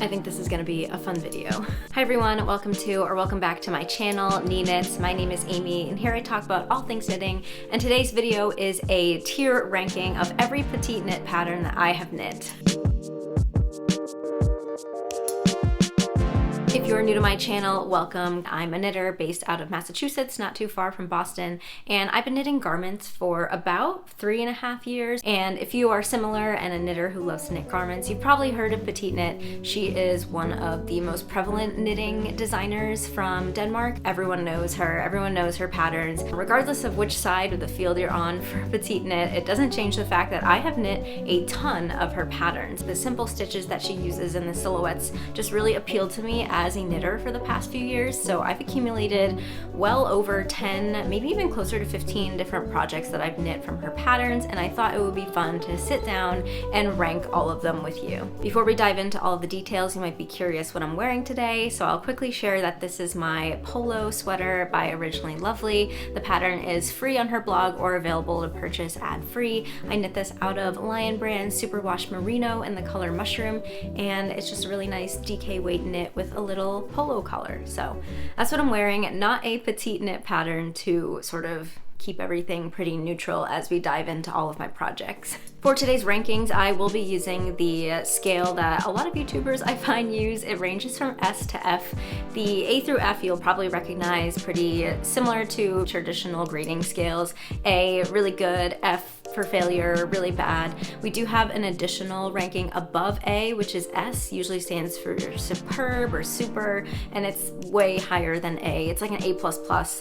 I think this is gonna be a fun video. Hi everyone, welcome back to my channel, Knits. My name is Amy, and here I talk about all things knitting, and today's video is a tier ranking of every PetiteKnit pattern that I have knit. If you're new to my channel, welcome. I'm a knitter based out of Massachusetts, not too far from Boston, and I've been knitting garments for about 3.5 years. And if you are similar and a knitter who loves to knit garments, you've probably heard of PetiteKnit. She is one of the most prevalent knitting designers from Denmark. Everyone knows her patterns. Regardless of which side of the field you're on for PetiteKnit, it doesn't change the fact that I have knit a ton of her patterns. The simple stitches that she uses and the silhouettes just really appealed to me as a knitter for the past few years, so I've accumulated well over 10, maybe even closer to 15 different projects that I've knit from her patterns, and I thought it would be fun to sit down and rank all of them with you. Before we dive into all of the details, you might be curious what I'm wearing today, so I'll quickly share that this is my polo sweater by Originally Lovely. The pattern is free on her blog or available to purchase ad-free. I knit this out of Lion Brand Superwash Merino in the color Mushroom, and it's just a really nice DK weight knit with a little polo collar. So that's what I'm wearing, not a PetiteKnit pattern to sort of keep everything pretty neutral as we dive into all of my projects. For today's rankings, I will be using the scale that a lot of YouTubers I find use. It ranges from S to F. The A through F you'll probably recognize, pretty similar to traditional grading scales. A, really good, F for failure, really bad. We do have an additional ranking above A, which is S, usually stands for superb or super, and it's way higher than A. It's like an A++,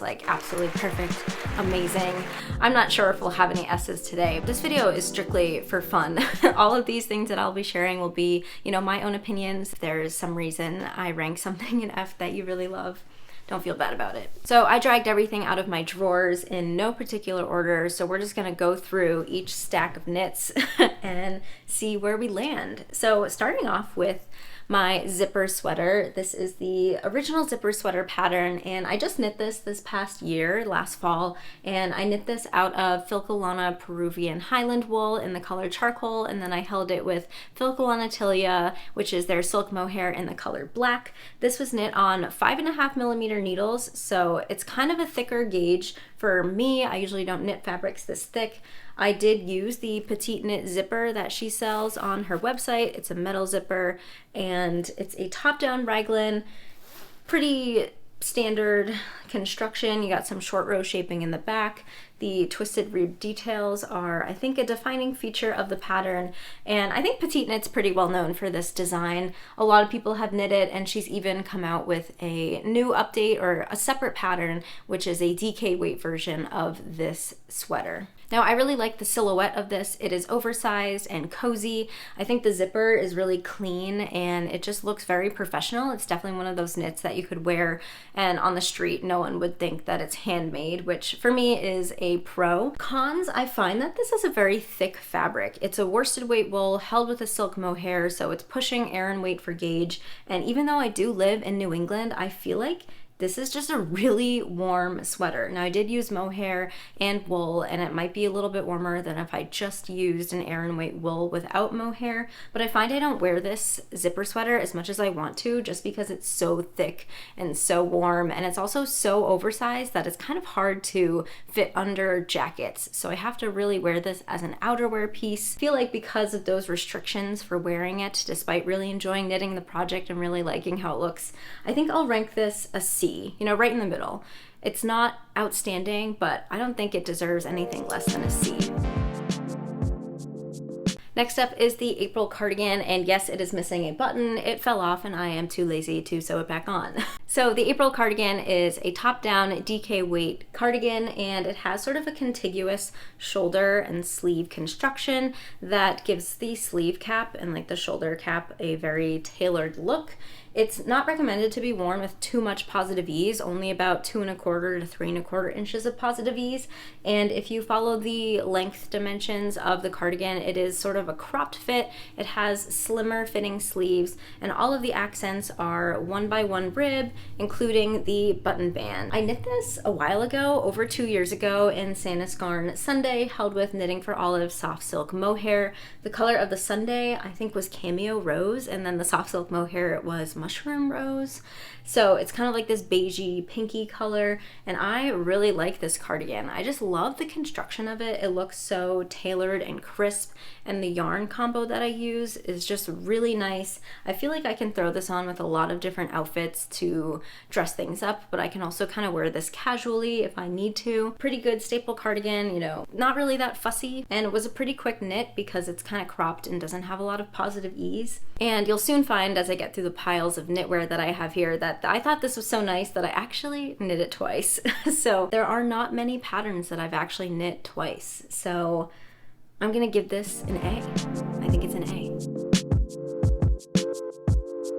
like absolutely perfect, amazing. I'm not sure if we'll have any S's today. This video is strictly for fun. All of these things that I'll be sharing will be, my own opinions. If there's some reason I rank something an F that you really love, don't feel bad about it. So I dragged everything out of my drawers in no particular order, so we're just gonna go through each stack of knits and see where we land. So starting off with my zipper sweater. This is the original zipper sweater pattern, and I just knit this past year, last fall, and I knit this out of Filcolana Peruvian Highland wool in the color charcoal, and then I held it with Filcolana Tilia, which is their silk mohair in the color black. This was knit on 5.5mm needles, so it's kind of a thicker gauge. For me, I usually don't knit fabrics this thick. I did use the PetiteKnit zipper that she sells on her website. It's a metal zipper, and it's a top-down raglan, pretty standard construction. You got some short row shaping in the back. The twisted rib details are, I think, a defining feature of the pattern, and I think PetiteKnit's pretty well known for this design. A lot of people have knit it, and she's even come out with a new update or a separate pattern, which is a DK weight version of this sweater. Now, I really like the silhouette of this. It is oversized and cozy. I think the zipper is really clean, and it just looks very professional. It's definitely one of those knits that you could wear, and on the street, no one would think that it's handmade, which for me is a pro. Cons, I find that this is a very thick fabric. It's a worsted weight wool held with a silk mohair, so it's pushing Aran weight for gauge. And even though I do live in New England, I feel like this is just a really warm sweater. Now, I did use mohair and wool, and it might be a little bit warmer than if I just used an Aran weight wool without mohair, but I find I don't wear this zipper sweater as much as I want to, just because it's so thick and so warm, and it's also so oversized that it's kind of hard to fit under jackets. So I have to really wear this as an outerwear piece. I feel like because of those restrictions for wearing it, despite really enjoying knitting the project and really liking how it looks, I think I'll rank this a C. Right in the middle. It's not outstanding, but I don't think it deserves anything less than a C. Next up is the April cardigan, and yes, it is missing a button. It fell off and I am too lazy to sew it back on. So the April cardigan is a top-down DK weight cardigan, and it has sort of a contiguous shoulder and sleeve construction that gives the sleeve cap and like the shoulder cap a very tailored look. It's not recommended to be worn with too much positive ease, only about 2¼ to 3¼ inches of positive ease. And if you follow the length dimensions of the cardigan, it is sort of a cropped fit. It has slimmer fitting sleeves, and all of the accents are 1x1 rib including the button band. I knit this a while ago, over 2 years ago, in Santa Scarn Sunday, held with Knitting for Olive soft silk mohair. The color of the Sunday, I think, was Cameo Rose, and then the soft silk mohair was Mushroom Rose. So it's kind of like this beigey, pinky color, and I really like this cardigan. I just love the construction of it. It looks so tailored and crisp, and the yarn combo that I use is just really nice. I feel like I can throw this on with a lot of different outfits to dress things up, but I can also kind of wear this casually if I need to. Pretty good staple cardigan, you know, not really that fussy, and it was a pretty quick knit because it's kind of cropped and doesn't have a lot of positive ease. And you'll soon find as I get through the piles of knitwear that I have here that I thought this was so nice that I actually knit it twice. So there are not many patterns that I've actually knit twice. So I'm gonna give this an A. I think it's an A.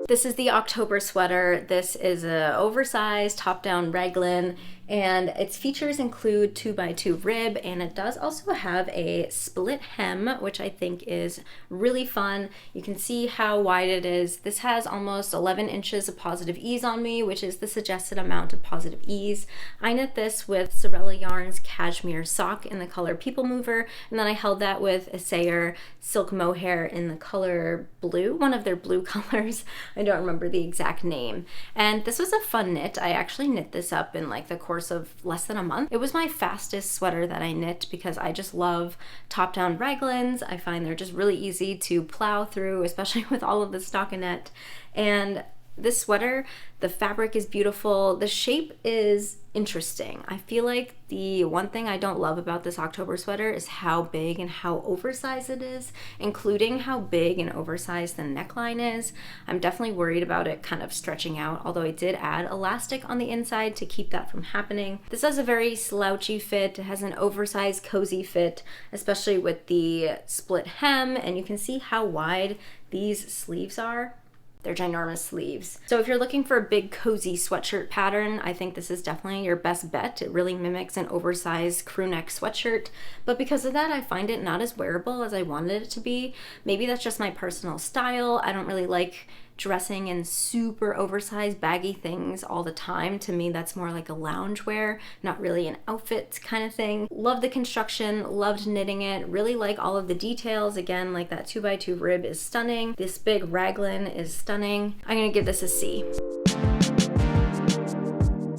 This is the October sweater. This is a oversized top-down raglan, and its features include 2x2 rib, and it does also have a split hem, which I think is really fun. You can see how wide it is. This has almost 11 inches of positive ease on me, which is the suggested amount of positive ease. I knit this with Sorella Yarns Cashmere Sock in the color People Mover, and then I held that with Essayer Silk Mohair in the color blue, one of their blue colors. I don't remember the exact name. And this was a fun knit. I actually knit this up in like the course of less than a month. It was my fastest sweater that I knit because I just love top-down raglans. I find they're just really easy to plow through, especially with all of the stockinette. And this sweater, the fabric is beautiful. The shape is interesting. I feel like the one thing I don't love about this October sweater is how big and how oversized it is, including how big and oversized the neckline is. I'm definitely worried about it kind of stretching out, although I did add elastic on the inside to keep that from happening. This has a very slouchy fit. It has an oversized cozy fit, especially with the split hem, and you can see how wide these sleeves are. They're ginormous sleeves. So if you're looking for a big cozy sweatshirt pattern, I think this is definitely your best bet. It really mimics an oversized crew neck sweatshirt, but because of that, I find it not as wearable as I wanted it to be. Maybe that's just my personal style. I don't really like dressing in super oversized baggy things all the time. To me, that's more like a loungewear, not really an outfit kind of thing. Love the construction, loved knitting it, really like all of the details. Again, like that 2x2 rib is stunning. This big raglan is stunning. I'm gonna give this a C.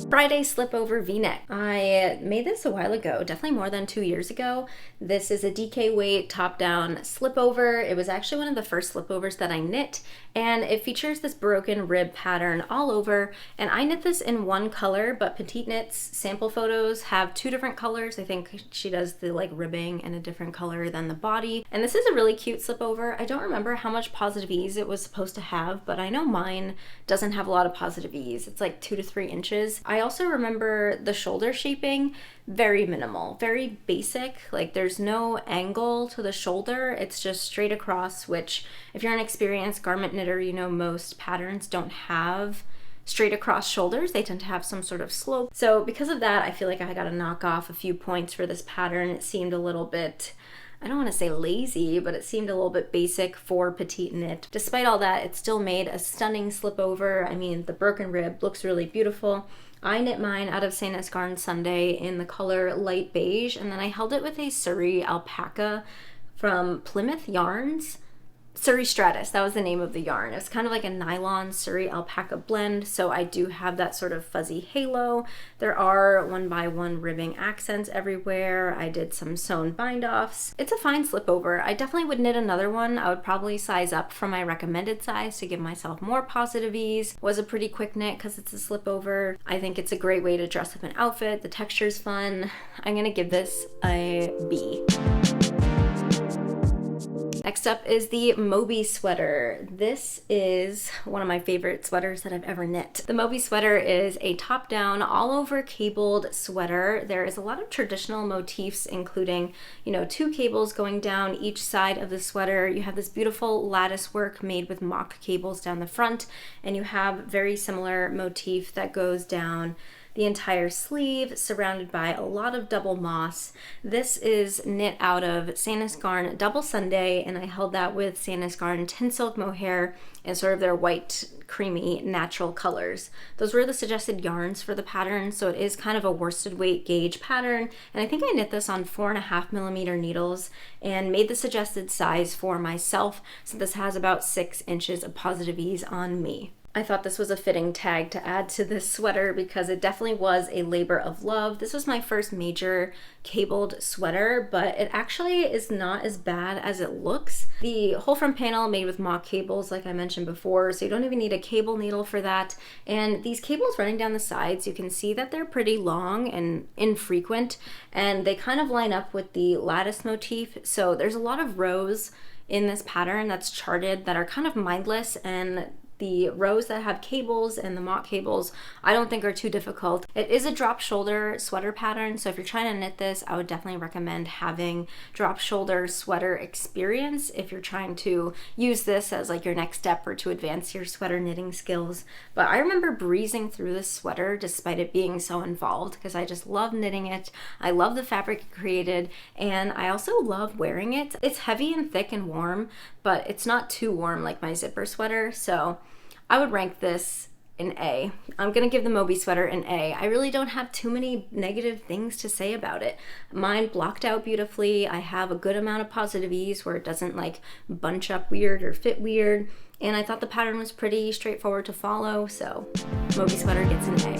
Friday Slipover V-neck. I made this a while ago, definitely more than 2 years ago. This is a DK weight top-down slipover. It was actually one of the first slipovers that I knit, and it features this broken rib pattern all over, and I knit this in one color, but PetiteKnit's sample photos have 2 different colors. I think she does the like ribbing in a different color than the body, and this is a really cute slipover. I don't remember how much positive ease it was supposed to have, but I know mine doesn't have a lot of positive ease. It's like 2 to 3 inches. I also remember the shoulder shaping, very minimal, very basic. Like there's no angle to the shoulder. It's just straight across, which if you're an experienced garment knitter, you know most patterns don't have straight across shoulders. They tend to have some sort of slope. So because of that, I feel like I got to knock off a few points for this pattern. It seemed a little bit, I don't want to say lazy, but it seemed a little bit basic for PetiteKnit. Despite all that, it still made a stunning slipover. I mean, the broken rib looks really beautiful. I knit mine out of Santa Scarn Sunday in the color light beige, and then I held it with a Surrey alpaca from Plymouth Yarns. Surrey Stratus, that was the name of the yarn. It's kind of like a nylon Surrey alpaca blend, so I do have that sort of fuzzy halo. There are 1x1 ribbing accents everywhere. I did some sewn bind-offs. It's a fine slipover. I definitely would knit another one. I would probably size up from my recommended size to give myself more positive ease. Was a pretty quick knit because it's a slipover. I think it's a great way to dress up an outfit. The texture's fun. I'm gonna give this a B. Next up is the Moby Sweater. This is one of my favorite sweaters that I've ever knit. The Moby Sweater is a top-down, all-over cabled sweater. There is a lot of traditional motifs, including, 2 cables going down each side of the sweater. You have this beautiful lattice work made with mock cables down the front, and you have very similar motif that goes down the entire sleeve, surrounded by a lot of double moss. This is knit out of Sandnesgarn Double Sunday, and I held that with Sandnesgarn Tin Silk Mohair and sort of their white, creamy, natural colors. Those were the suggested yarns for the pattern, so it is kind of a worsted weight gauge pattern, and I think I knit this on 4.5mm needles and made the suggested size for myself, so this has about 6 inches of positive ease on me. I thought this was a fitting tag to add to this sweater because it definitely was a labor of love. This was my first major cabled sweater, but it actually is not as bad as it looks. The whole front panel made with mock cables, like I mentioned before, so you don't even need a cable needle for that. And these cables running down the sides, you can see that they're pretty long and infrequent, and they kind of line up with the lattice motif. So there's a lot of rows in this pattern that's charted that are kind of mindless, and the rows that have cables and the mock cables I don't think are too difficult. It is a drop shoulder sweater pattern, so if you're trying to knit this, I would definitely recommend having drop shoulder sweater experience if you're trying to use this as like your next step or to advance your sweater knitting skills. But I remember breezing through this sweater despite it being so involved because I just love knitting it. I love the fabric it created, and I also love wearing it. It's heavy and thick and warm, but it's not too warm like my zipper sweater, so I would rank this an A. I'm gonna give the Moby Sweater an A. I really don't have too many negative things to say about it. Mine blocked out beautifully. I have a good amount of positive ease where it doesn't like bunch up weird or fit weird. And I thought the pattern was pretty straightforward to follow, so Moby Sweater gets an A.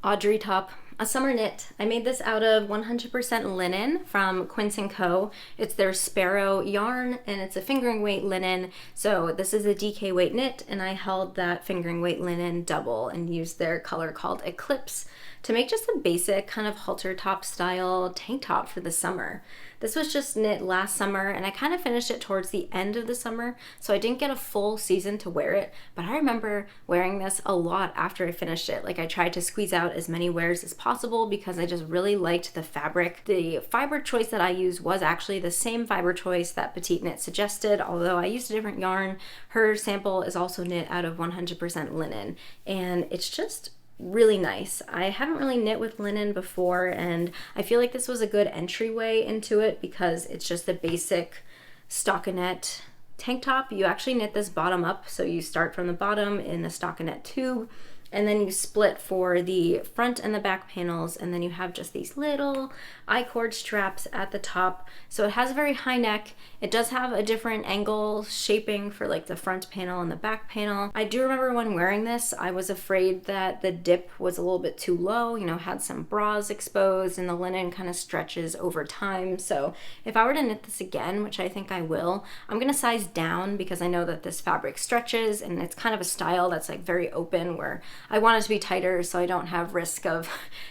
Audrey top. A summer knit. I made this out of 100% linen from Quince & Co. It's their Sparrow yarn, and it's a fingering weight linen. So this is a DK weight knit, and I held that fingering weight linen double and used their color called Eclipse to make just a basic kind of halter top style tank top for the summer. This was just knit last summer, and I kind of finished it towards the end of the summer, so I didn't get a full season to wear it, but I remember wearing this a lot after I finished it. Like I tried to squeeze out as many wears as possible because I just really liked the fabric. The fiber choice that I used was actually the same fiber choice that PetiteKnit suggested, although I used a different yarn. Her sample is also knit out of 100% linen, and it's just really nice. I haven't really knit with linen before, and I feel like this was a good entryway into it because it's just a basic stockinette tank top. You actually knit this bottom up, so you start from the bottom in a stockinette tube, and then you split for the front and the back panels, and then you have just these little I-cord straps at the top. So it has a very high neck. It does have a different angle shaping for like the front panel and the back panel. I do remember when wearing this, I was afraid that the dip was a little bit too low, you know, had some bras exposed, and the linen kind of stretches over time. So if I were to knit this again, which I think I will, I'm gonna size down because I know that this fabric stretches, and it's kind of a style that's like very open where I want it to be tighter so I don't have risk of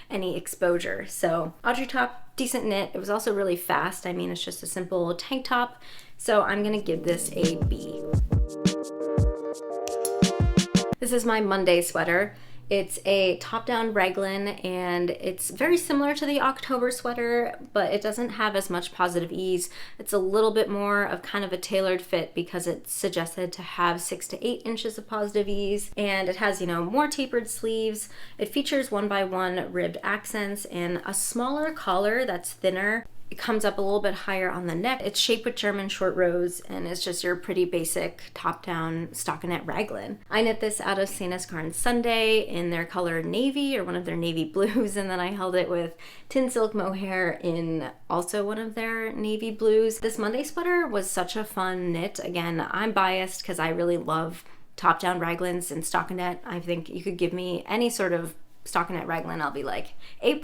any exposure. So Audrey top, decent knit. It was also really fast. I mean, it's just a simple tank top. So I'm gonna give this a B. This is my Monday sweater. It's a top-down raglan, and it's very similar to the October sweater, but it doesn't have as much positive ease. It's a little bit more of kind of a tailored fit because it's suggested to have 6 to 8 inches of positive ease, and it has, you know, more tapered sleeves. It features 1x1 ribbed accents and a smaller collar that's thinner. It comes up a little bit higher on the neck. It's shaped with German short rows, and it's just your pretty basic top-down stockinette raglan. I knit this out of Sandnesgarn Sunday in their color navy, or one of their navy blues, and then I held it with Tin Silk Mohair in also one of their navy blues. This Monday sweater was such a fun knit. Again, I'm biased because I really love top-down raglans and stockinette. I think you could give me any sort of stockinette raglan, I'll be like A+.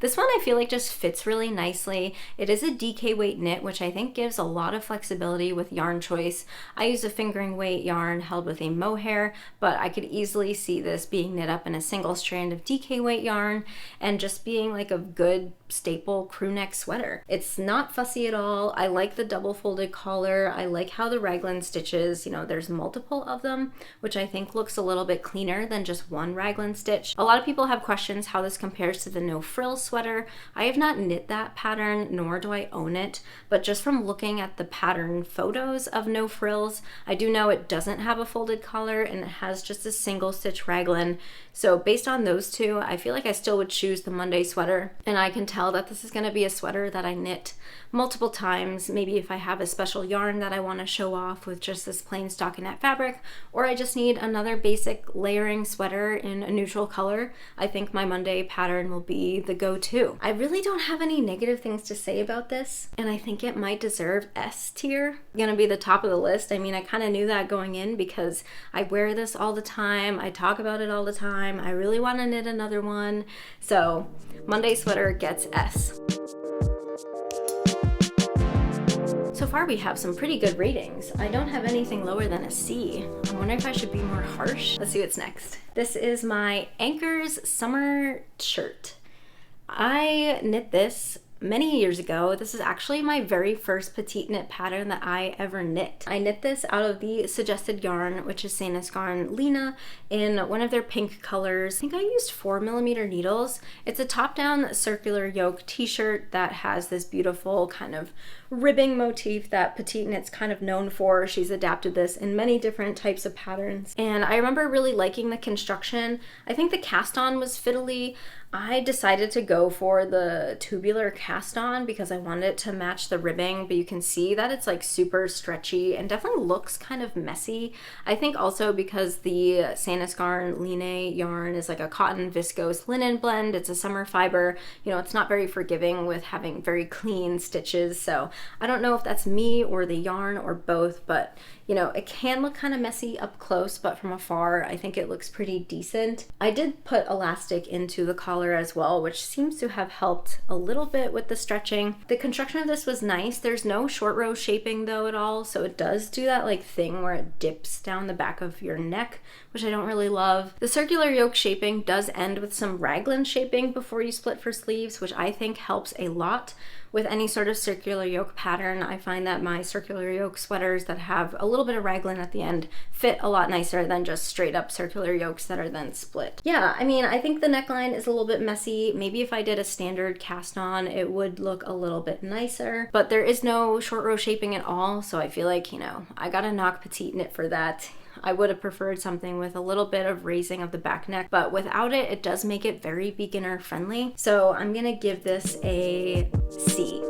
This one I feel like just fits really nicely. It is a DK weight knit, which I think gives a lot of flexibility with yarn choice. I use a fingering weight yarn held with a mohair, but I could easily see this being knit up in a single strand of DK weight yarn and just being like a good staple crew neck sweater. It's not fussy at all. I like the double folded collar. I like how the raglan stitches, you know, there's multiple of them, which I think looks a little bit cleaner than just one raglan stitch. A lot of people people have questions how this compares to the no frills sweater. I have not knit that pattern, nor do I own it, but just from looking at the pattern photos of no frills, I do know it doesn't have a folded collar and it has just a single stitch raglan. So based on those two, I feel like I still would choose the Monday sweater, and I can tell that this is going to be a sweater that I knit multiple times, maybe if I have a special yarn that I want to show off with just this plain stockinette fabric, or I just need another basic layering sweater in a neutral color. I think my Monday pattern will be the go-to. I really don't have any negative things to say about this, and I think it might deserve S tier. Gonna be the top of the list. I mean, I kind of knew that going in because I wear this all the time, I talk about it all the time, I really want to knit another one, so Monday sweater gets S. So far we have some pretty good ratings. I don't have anything lower than a C. I wonder if I should be more harsh. Let's see what's next. This is my Anker's summer shirt. I knit this many years ago. This is actually my very first PetiteKnit pattern that I ever knit. I knit this out of the suggested yarn, which is Sandnesgarn Lena, in one of their pink colors. I think I used 4mm needles. It's a top-down circular yoke t-shirt that has this beautiful kind of ribbing motif that PetiteKnit's kind of known for. She's adapted this in many different types of patterns. And I remember really liking the construction. I think the cast on was fiddly. I decided to go for the tubular cast on because I wanted it to match the ribbing, but you can see that it's like super stretchy and definitely looks kind of messy. I think also because the Sandnesgarn Line yarn is like a cotton viscose linen blend, it's a summer fiber, you know, it's not very forgiving with having very clean stitches. So I don't know if that's me or the yarn or both, but you know, it can look kind of messy up close, but from afar, I think it looks pretty decent. I did put elastic into the collar as well, which seems to have helped a little bit with the stretching. The construction of this was nice. There's no short row shaping though at all, so it does do that like thing where it dips down the back of your neck, which I don't really love. The circular yoke shaping does end with some raglan shaping before you split for sleeves, which I think helps a lot. With any sort of circular yoke pattern, I find that my circular yoke sweaters that have a little bit of raglan at the end fit a lot nicer than just straight up circular yokes that are then split. Yeah, I mean, I think the neckline is a little bit messy. Maybe if I did a standard cast on, it would look a little bit nicer, but there is no short row shaping at all, so I feel like, you know, I gotta knock PetiteKnit for that. I would have preferred something with a little bit of raising of the back neck, but without it, it does make it very beginner friendly. So I'm gonna give this a C.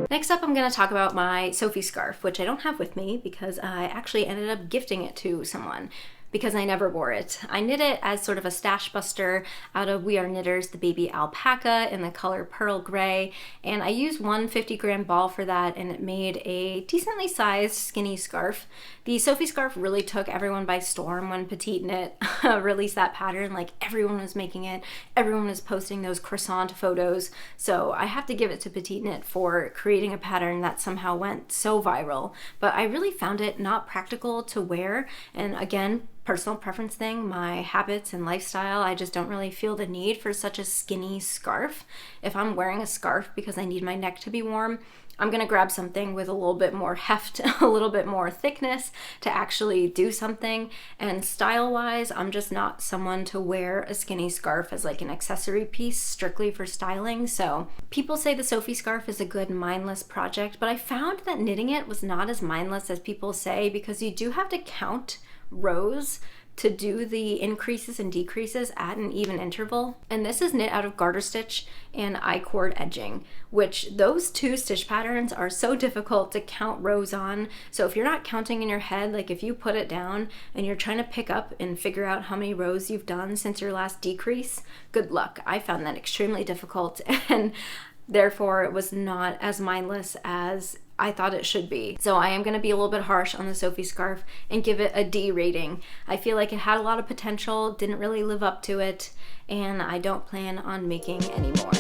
Next up, I'm gonna talk about my Sophie Scarf, which I don't have with me because I actually ended up gifting it to someone, because I never wore it. I knit it as sort of a stash buster out of We Are Knitters, the baby alpaca in the color pearl gray, and I used one 50-gram ball for that, and it made a decently sized skinny scarf. The Sophie Scarf really took everyone by storm when PetiteKnit released that pattern. Like, everyone was making it, everyone was posting those croissant photos, so I have to give it to PetiteKnit for creating a pattern that somehow went so viral. But I really found it not practical to wear, and again, personal preference thing, my habits and lifestyle, I just don't really feel the need for such a skinny scarf. If I'm wearing a scarf because I need my neck to be warm, I'm gonna grab something with a little bit more heft, a little bit more thickness to actually do something. And style-wise, I'm just not someone to wear a skinny scarf as like an accessory piece strictly for styling. So people say the Sophie Scarf is a good mindless project, but I found that knitting it was not as mindless as people say, because you do have to count rows to do the increases and decreases at an even interval. And this is knit out of garter stitch and I-cord edging, which those two stitch patterns are so difficult to count rows on. So if you're not counting in your head, like if you put it down and you're trying to pick up and figure out how many rows you've done since your last decrease, good luck. I found that extremely difficult, and therefore it was not as mindless as I thought it should be. So I am gonna be a little bit harsh on the Sophie Scarf and give it a D rating. I feel like it had a lot of potential, didn't really live up to it, and I don't plan on making any more.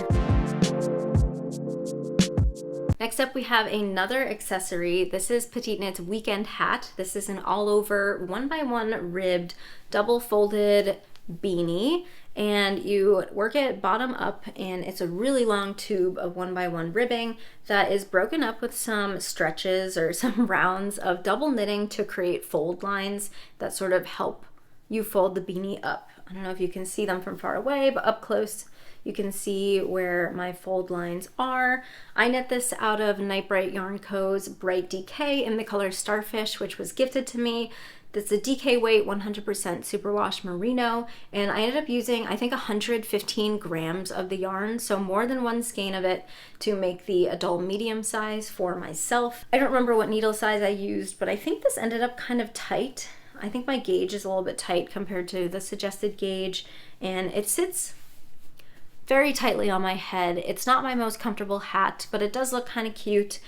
Next up, we have another accessory. This is PetiteKnit's Weekend Hat. This is an all over 1x1 ribbed, double folded beanie, and you work it bottom up, and it's a really long tube of 1x1 ribbing that is broken up with some stretches or some rounds of double knitting to create fold lines that sort of help you fold the beanie up. I don't know if you can see them from far away, but up close you can see where my fold lines are. I knit this out of Night Bright Yarn Co.'s Bright DK in the color Starfish, which was gifted to me. This is a DK weight 100% superwash merino, and I ended up using, I think, 115 grams of the yarn, so more than one skein of it, to make the adult medium size for myself. I don't remember what needle size I used, but I think this ended up kind of tight. I think my gauge is a little bit tight compared to the suggested gauge, and it sits very tightly on my head. It's not my most comfortable hat, but it does look kind of cute.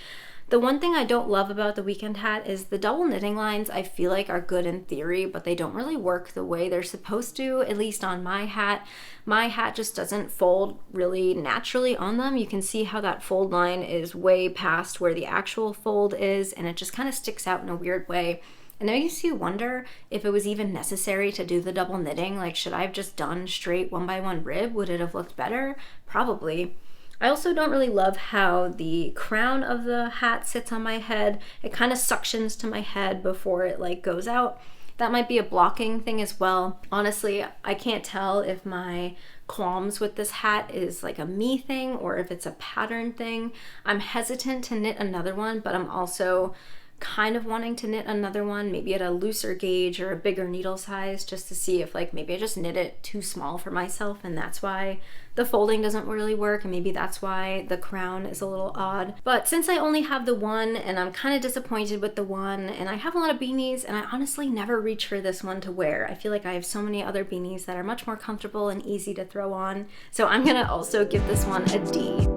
The one thing I don't love about the weekend hat is the double knitting lines I feel like are good in theory, but they don't really work the way they're supposed to, at least on my hat. My hat just doesn't fold really naturally on them. You can see how that fold line is way past where the actual fold is, and it just kind of sticks out in a weird way. And it makes you wonder if it was even necessary to do the double knitting. Like, should I have just done straight 1x1 rib? Would it have looked better? Probably. I also don't really love how the crown of the hat sits on my head. It kind of suctions to my head before it like goes out. That might be a blocking thing as well. Honestly, I can't tell if my qualms with this hat is like a me thing or if it's a pattern thing. I'm hesitant to knit another one, but I'm also kind of wanting to knit another one, maybe at a looser gauge or a bigger needle size, just to see if like maybe I just knit it too small for myself and that's why the folding doesn't really work, and maybe that's why the crown is a little odd. But since I only have the one and I'm kind of disappointed with the one, and I have a lot of beanies and I honestly never reach for this one to wear. I feel like I have so many other beanies that are much more comfortable and easy to throw on. So I'm gonna also give this one a D.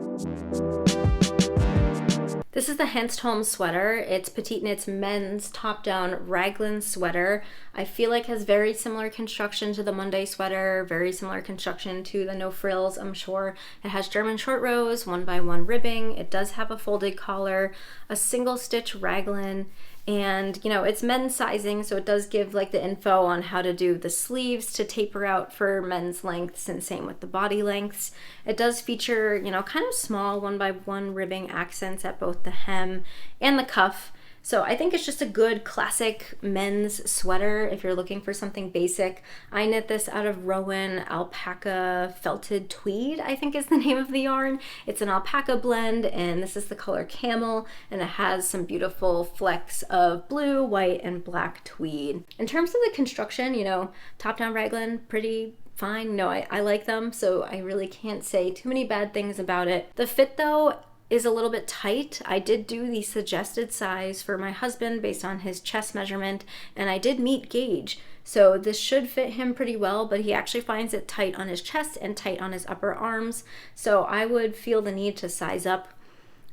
This is the Hanstholm Sweater. It's PetiteKnit's men's top-down raglan sweater. I feel like has very similar construction to the Monday sweater, very similar construction to the no frills, I'm sure. It has German short rows, 1x1 ribbing. It does have a folded collar, a single stitch raglan, and you know, it's men's sizing, so it does give like the info on how to do the sleeves to taper out for men's lengths, and same with the body lengths. It does feature, you know, kind of small 1x1 ribbing accents at both the hem and the cuff. So I think it's just a good classic men's sweater if you're looking for something basic. I knit this out of Rowan Alpaca Felted Tweed, I think is the name of the yarn. It's an alpaca blend, and this is the color Camel, and it has some beautiful flecks of blue, white, and black tweed. In terms of the construction, you know, top-down raglan, pretty fine. No, I like them, so I really can't say too many bad things about it. The fit, though, is a little bit tight. I did do the suggested size for my husband based on his chest measurement, and I did meet gauge. So this should fit him pretty well, but he actually finds it tight on his chest and tight on his upper arms. So I would feel the need to size up.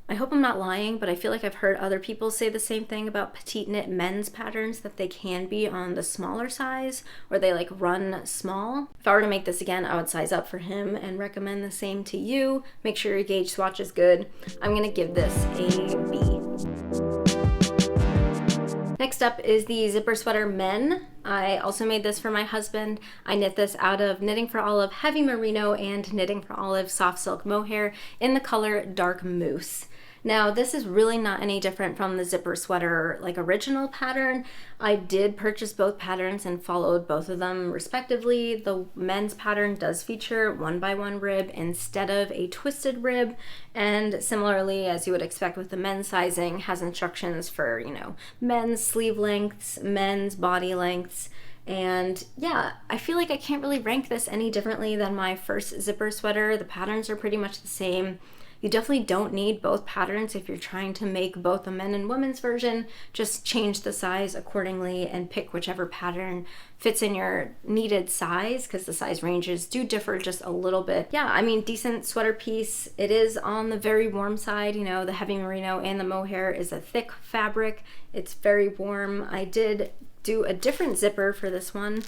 I hope I'm not lying, but I feel like I've heard other people say the same thing about PetiteKnit men's patterns, that they can be on the smaller size, or they like run small. If I were to make this again, I would size up for him and recommend the same to you. Make sure your gauge swatch is good. I'm gonna give this a B. Next up is the zipper sweater men. I also made this for my husband. I knit this out of Knitting for Olive Heavy Merino and Knitting for Olive Soft Silk Mohair in the color Dark Moose. Now, this is really not any different from the zipper sweater like original pattern. I did purchase both patterns and followed both of them respectively. The men's pattern does feature 1x1 rib instead of a twisted rib, and similarly, as you would expect with the men's sizing, has instructions for, you know, men's sleeve lengths, men's body lengths. And yeah, I feel like I can't really rank this any differently than my first zipper sweater. The patterns are pretty much the same. You definitely don't need both patterns if you're trying to make both a men and women's version. Just change the size accordingly and pick whichever pattern fits in your needed size, because the size ranges do differ just a little bit. Yeah, I mean, decent sweater piece. It is on the very warm side. You know, the heavy merino and the mohair is a thick fabric. It's very warm. I did do a different zipper for this one.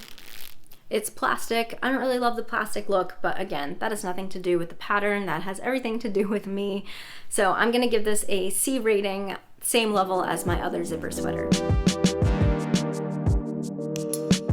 It's plastic. I don't really love the plastic look, but again, that has nothing to do with the pattern. That has everything to do with me. So I'm gonna give this a C rating, same level as my other zipper sweater.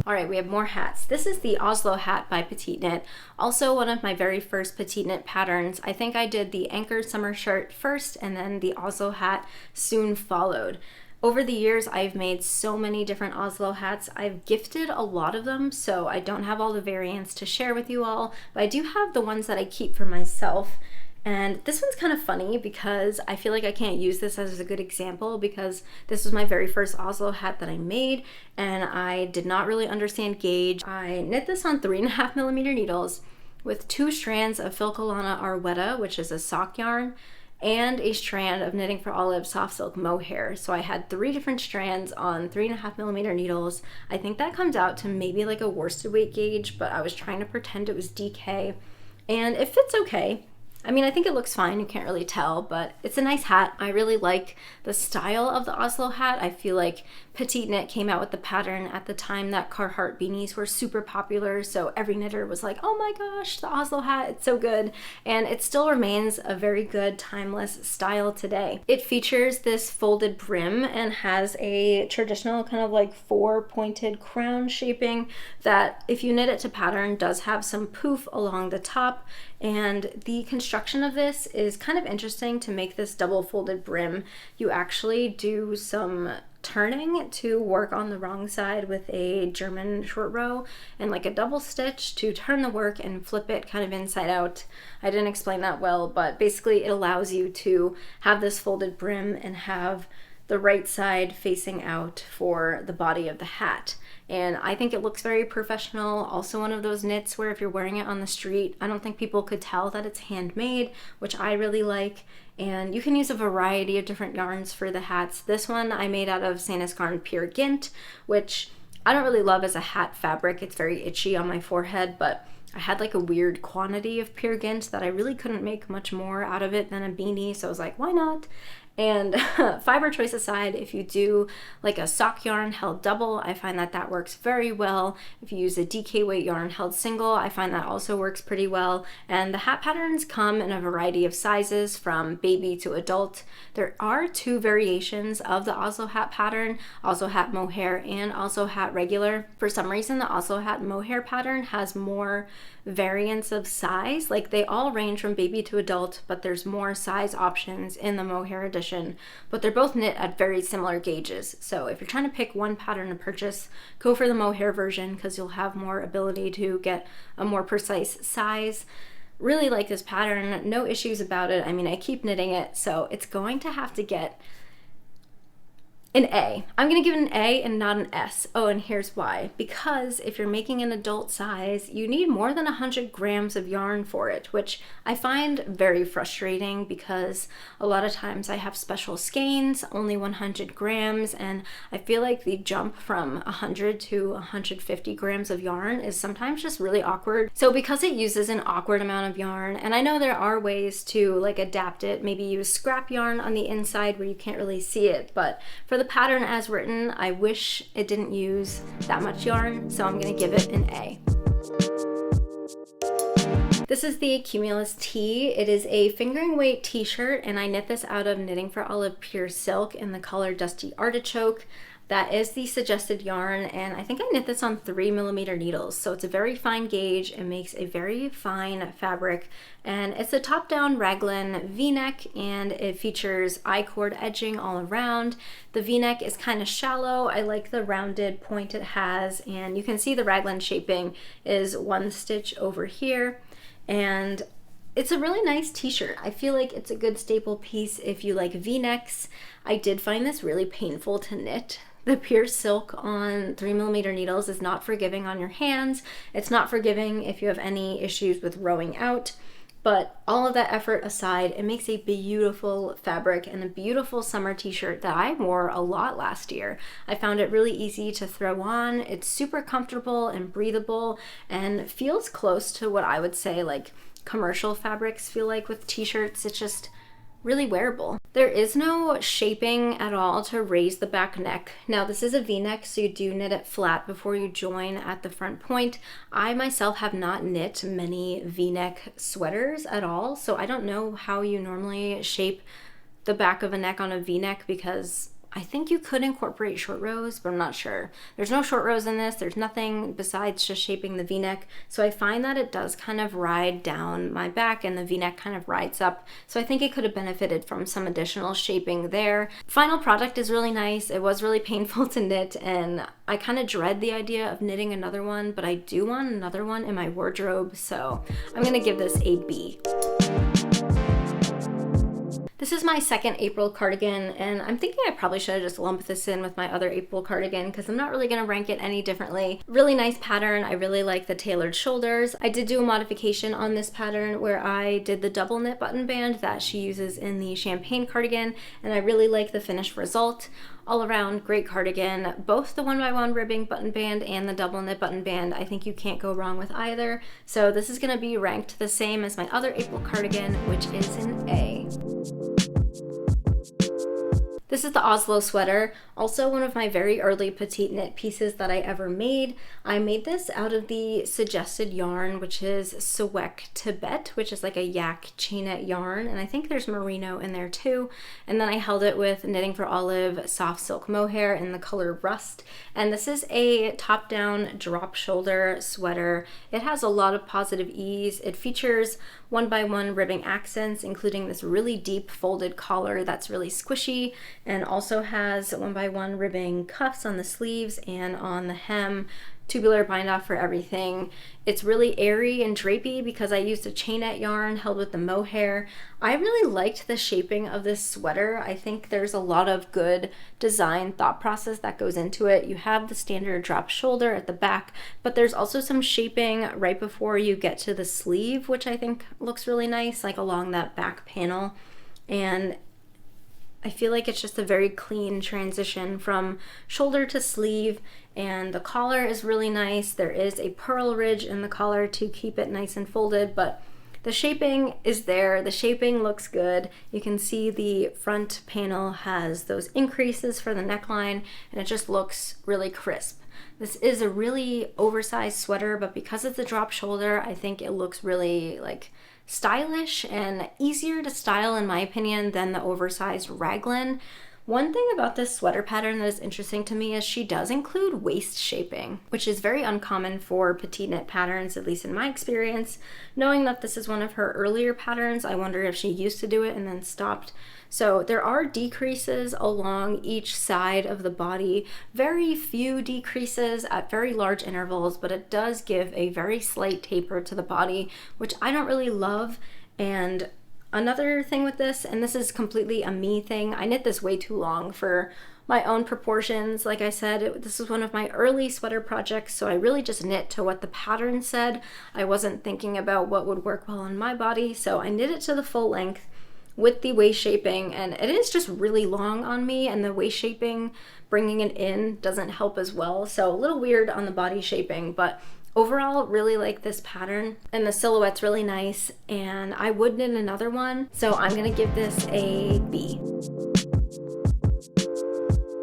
All right, we have more hats. This is the Oslo Hat by PetiteKnit, also one of my very first PetiteKnit patterns. I think I did the Anker summer shirt first, and then the Oslo Hat soon followed. Over the years, I've made so many different Oslo hats. I've gifted a lot of them, so I don't have all the variants to share with you all, but I do have the ones that I keep for myself. And this one's kind of funny because I feel like I can't use this as a good example because this was my very first Oslo hat that I made and I did not really understand gauge. I knit this on 3.5mm needles with 2 strands of Filcolana Arwetta, which is a sock yarn, and a strand of Knitting for Olive soft silk mohair. So I had 3 different strands on 3.5mm needles. I think that comes out to maybe like a worsted weight gauge, but I was trying to pretend it was DK and it fits okay. I mean, I think it looks fine, you can't really tell, but it's a nice hat. I really like the style of the Oslo hat. I feel like PetiteKnit came out with the pattern at the time that Carhartt beanies were super popular, so every knitter was like, oh my gosh, the Oslo hat, it's so good. And it still remains a very good, timeless style today. It features this folded brim and has a traditional kind of like 4-pointed crown shaping that, if you knit it to pattern, does have some poof along the top. And the construction of this is kind of interesting. To make this double folded brim, you actually do some turning to work on the wrong side with a German short row and like a double stitch to turn the work and flip it kind of inside out. I didn't explain that well, but basically it allows you to have this folded brim and have the right side facing out for the body of the hat. And I think it looks very professional. Also one of those knits where if you're wearing it on the street, I don't think people could tell that it's handmade, which I really like. And you can use a variety of different yarns for the hats. This one I made out of Sandnesgarn Pure Gint, which I don't really love as a hat fabric. It's very itchy on my forehead, but I had like a weird quantity of Pure Gint that I really couldn't make much more out of it than a beanie, so I was like, why not? And fiber choice aside, if you do like a sock yarn held double, I find that that works very well. If you use a DK weight yarn held single, I find that also works pretty well. And the hat patterns come in a variety of sizes from baby to adult. There are 2 variations of the Oslo hat pattern, Oslo hat mohair and Oslo hat regular. For some reason, the Oslo hat mohair pattern has more variants of size. Like they all range from baby to adult, but there's more size options in the mohair edition, but they're both knit at very similar gauges. So if you're trying to pick one pattern to purchase, go for the mohair version because you'll have more ability to get a more precise size. Really like this pattern, no issues about it. I mean, I keep knitting it, so it's going to have to get an A. I'm gonna give it an A and not an S. Oh, and here's why. Because if you're making an adult size, you need more than 100 grams of yarn for it, which I find very frustrating because a lot of times I have special skeins, only 100 grams, and I feel like the jump from 100 to 150 grams of yarn is sometimes just really awkward. So because it uses an awkward amount of yarn, and I know there are ways to like adapt it, maybe use scrap yarn on the inside where you can't really see it, but for the pattern as written, I wish it didn't use that much yarn, so I'm gonna give it an A. This is the Cumulus Tee. It is a fingering weight t-shirt, and I knit this out of Knitting for Olive pure silk in the color Dusty Artichoke. That is the suggested yarn, and I think I knit this on 3mm needles, so it's a very fine gauge. It makes a very fine fabric, and it's a top-down raglan v-neck, and it features I-cord edging all around. The v-neck is kind of shallow. I like the rounded point it has, and you can see the raglan shaping is 1 stitch over here, and it's a really nice t-shirt. I feel like it's a good staple piece if you like v-necks. I did find this really painful to knit. The pure silk on 3mm needles is not forgiving on your hands. It's not forgiving if you have any issues with rowing out. But all of that effort aside, it makes a beautiful fabric and a beautiful summer t-shirt that I wore a lot last year. I found it really easy to throw on. It's super comfortable and breathable and feels close to what I would say like commercial fabrics feel like with t-shirts. It's just really wearable. There is no shaping at all to raise the back neck. Now this is a v-neck, so you do knit it flat before you join at the front point. I myself have not knit many v-neck sweaters at all, so I don't know how you normally shape the back of a neck on a v-neck because I think you could incorporate short rows, but I'm not sure. There's no short rows in this. There's nothing besides just shaping the v-neck. So I find that it does kind of ride down my back and the v-neck kind of rides up. So I think it could have benefited from some additional shaping there. Final product is really nice. It was really painful to knit, and I kind of dread the idea of knitting another one, but I do want another one in my wardrobe. So I'm gonna give this a B. This is my second April cardigan, and I'm thinking I probably should have just lumped this in with my other April cardigan because I'm not really going to rank it any differently. Really nice pattern. I really like the tailored shoulders. I did do a modification on this pattern where I did the double knit button band that she uses in the champagne cardigan, and I really like the finished result. All around great cardigan. Both the 1x1 ribbing button band and the double knit button band, I think you can't go wrong with either. So this is going to be ranked the same as my other April cardigan, which is an A. This is the Oslo Sweater, also one of my very early PetiteKnit pieces that I ever made. I made this out of the suggested yarn, which is Sewek Tibet, which is like a yak chainette yarn, and I think there's merino in there too. And then I held it with Knitting for Olive soft silk mohair in the color Rust. And this is a top-down drop shoulder sweater. It has a lot of positive ease. It features 1x1 ribbing accents, including this really deep folded collar that's really squishy, and also has 1x1 ribbing cuffs on the sleeves and on the hem, tubular bind off for everything. It's really airy and drapey because I used a chainette yarn held with the mohair. I really liked the shaping of this sweater. I think there's a lot of good design thought process that goes into it. You have the standard drop shoulder at the back, but there's also some shaping right before you get to the sleeve, which I think looks really nice, like along that back panel. And I feel like it's just a very clean transition from shoulder to sleeve, and the collar is really nice. There is a purl ridge in the collar to keep it nice and folded, but the shaping is there. The shaping looks good. You can see the front panel has those increases for the neckline, and it just looks really crisp. This is a really oversized sweater, but because it's a drop shoulder, I think it looks really like stylish and easier to style in my opinion than the oversized raglan. One thing about this sweater pattern that is interesting to me is she does include waist shaping, which is very uncommon for PetiteKnit patterns, at least in my experience. Knowing that this is one of her earlier patterns, I wonder if she used to do it and then stopped. So there are decreases along each side of the body, very few decreases at very large intervals, but it does give a very slight taper to the body, which I don't really love. And another thing with this, and this is completely a me thing, I knit this way too long for my own proportions. Like I said, this is one of my early sweater projects, so I really just knit to what the pattern said. I wasn't thinking about what would work well on my body, so I knit it to the full length with the waist shaping, and it is just really long on me, and the waist shaping, bringing it in, doesn't help as well. So a little weird on the body shaping, but overall really like this pattern, and the silhouette's really nice, and I would knit another one, so I'm gonna give this a B.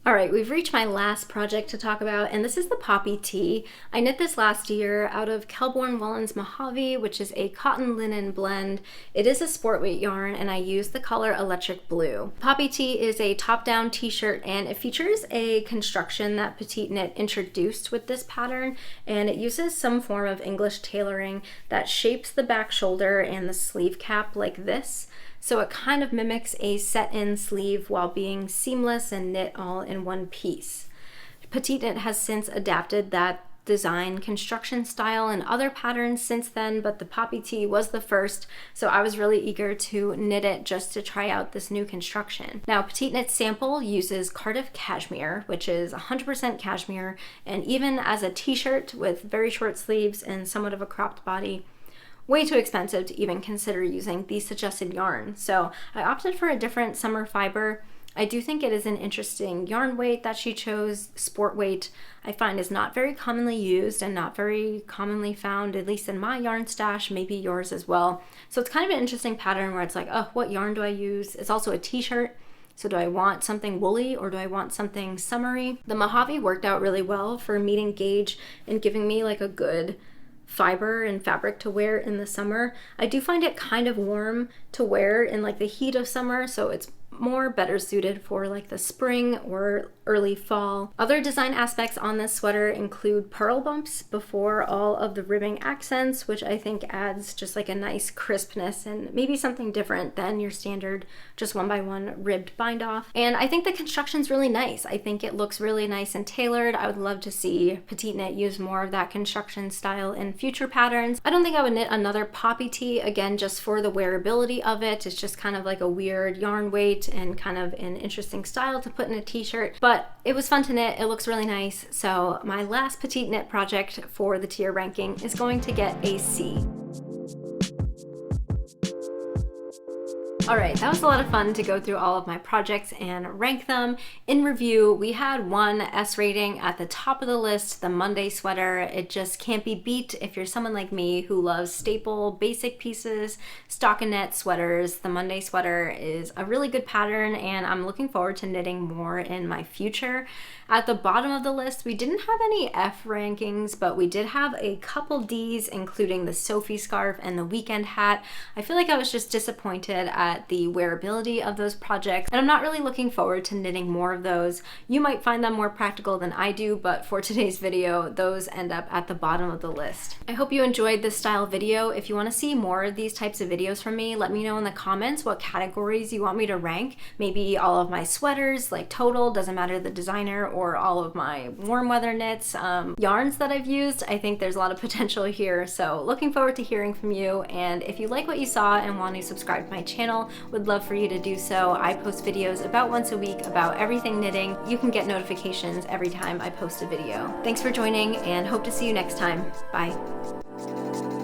All right, we've reached my last project to talk about, and this is the Poppy Tee. I knit this last year out of Kelborn Woolen's Mojave, which is a cotton linen blend. It is a sport weight yarn, and I use the color Electric Blue. Poppy Tee is a top-down t-shirt, and it features a construction that PetiteKnit introduced with this pattern, and it uses some form of English tailoring that shapes the back shoulder and the sleeve cap like this. So it kind of mimics a set-in sleeve while being seamless and knit all in one piece. PetiteKnit has since adapted that design construction style in other patterns since then, but the Poppy Tee was the first, so I was really eager to knit it just to try out this new construction. Now, PetiteKnit's sample uses Cardiff cashmere, which is 100% cashmere, and even as a t-shirt with very short sleeves and somewhat of a cropped body, way too expensive to even consider using the suggested yarn. So I opted for a different summer fiber. I do think it is an interesting yarn weight that she chose. Sport weight I find is not very commonly used and not very commonly found, at least in my yarn stash, maybe yours as well. So it's kind of an interesting pattern where it's like, oh, what yarn do I use? It's also a t-shirt. So do I want something woolly or do I want something summery? The Mojave worked out really well for meeting gauge and giving me like a good fiber and fabric to wear in the summer. I do find it kind of warm to wear in like the heat of summer, so it's better suited for like the spring or early fall. Other design aspects on this sweater include pearl bumps before all of the ribbing accents, which I think adds just like a nice crispness and maybe something different than your standard just 1x1 ribbed bind off. And I think the construction's really nice. I think it looks really nice and tailored. I would love to see PetiteKnit use more of that construction style in future patterns. I don't think I would knit another poppy tee, again, just for the wearability of it. It's just kind of like a weird yarn weight and kind of an interesting style to put in a t-shirt, but it was fun to knit. It looks really nice. So my last PetiteKnit project for the tier ranking is going to get a C. All right, that was a lot of fun to go through all of my projects and rank them. In review, we had one S rating at the top of the list, the Monday sweater. It just can't be beat if you're someone like me who loves staple basic pieces, stockinette sweaters. The Monday sweater is a really good pattern and I'm looking forward to knitting more in my future. At the bottom of the list, we didn't have any F rankings, but we did have a couple Ds, including the Sophie Scarf and the Weekend Hat. I feel like I was just disappointed at the wearability of those projects, and I'm not really looking forward to knitting more of those. You might find them more practical than I do, but for today's video, those end up at the bottom of the list. I hope you enjoyed this style video. If you want to see more of these types of videos from me, let me know in the comments what categories you want me to rank. Maybe all of my sweaters, like total, doesn't matter the designer, or all of my warm weather knits, yarns that I've used. I think there's a lot of potential here, so looking forward to hearing from you. And if you like what you saw and want to subscribe to my channel, would love for you to do so. I post videos about once a week about everything knitting. You can get notifications every time I post a video. Thanks for joining and hope to see you next time. Bye.